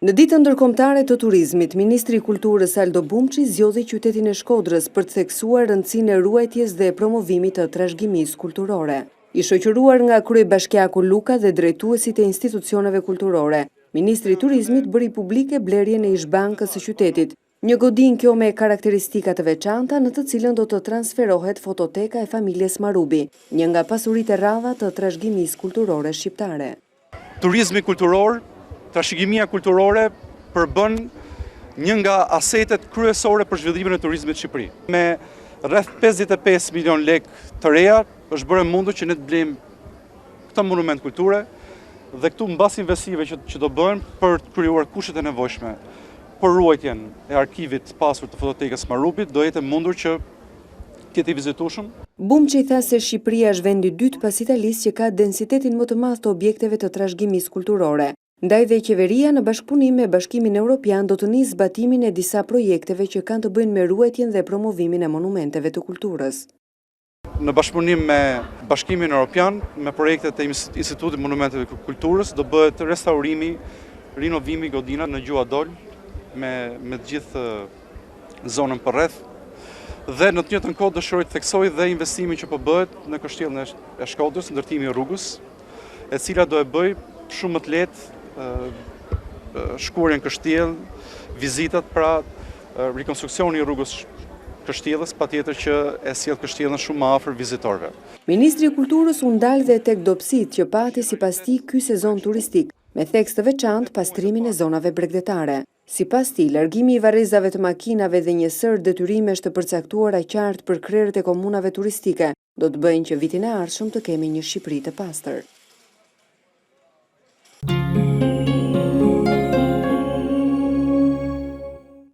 Në ditën ndërkombëtare të turizmit, Ministri i Kulturës Aldo Bumçi zgjodhi qytetin e Shkodrës për të theksuar rëndësinë e ruajtjes dhe promovimit të trashëgimisë kulturore. I shoqëruar nga kryebashkiaku Luka dhe drejtuesit e institucioneve kulturore, Ministri i Turizmit bëri publike blerjen e Ish-Bankës së qytetit, një godinë kjo me karakteristika të veçanta në të cilën do të transferohet fototeka e familjes Marubi, një nga pasuritë e rradha të trashëgimisë kulturore shqiptare. Turizmi kulturor, trashëgimia kulturore përbën një nga asetet kryesore për zhvillimin e turizmit në Shqipëri. Me rreth 55 milion lek të reja, është bërë mundur që ne të blejmë këtë monument kulture dhe këtu mbas investive që do bëhen për të krijuar kushtet e nevojshme për ruajtjen e arkivit pasur të fototekës Marubit, do jetë mundur që të jetë i vizitueshëm. Bumçi tha se Shqipëria është vendi i dytë pas Italisë që ka densitetin më të madh të objekteve të trashëgimisë kulturore. Ndaj dhe qeveria në bashkëpunim me Bashkimin Evropian do të nisë zbatimin e disa projekteve që kanë të bëjnë me ruajtjen dhe promovimin e monumenteve të kulturës. Në bashkëpunim me Bashkimin Evropian, me projektet e Institutit Monumenteve të Kulturës, do bëhet restaurimi, rinovimi godina në Gjuha Dol me të gjithë zonën përreth. Dhe në të njëjtën kohë dëshiroj të theksoj dhe investimin që po bëhet në Kështjellën e Shkodrës, ndërtimi i rrugës, e cila do e bëj shumë më të lehtë shkuarjen Kështjellë, vizitat, pra rikonstruksioni i rrugës Kështjellës, patjetër që e sjell Kështjellën shumë më afër vizitorëve. Ministri i Kulturës u ndal dhe tek dobësitë që pati sipas tij ky sezon turistik, me theks të veçantë pastrimin e zonave bregdetare. Sipas tij, largimi i varrezave të makinave dhe një sër detyrimesh të përcaktuara qartë për krerët e komunave turistike do të bëjnë që vitin e ardhshëm të kemi një Shqipëri të pastër.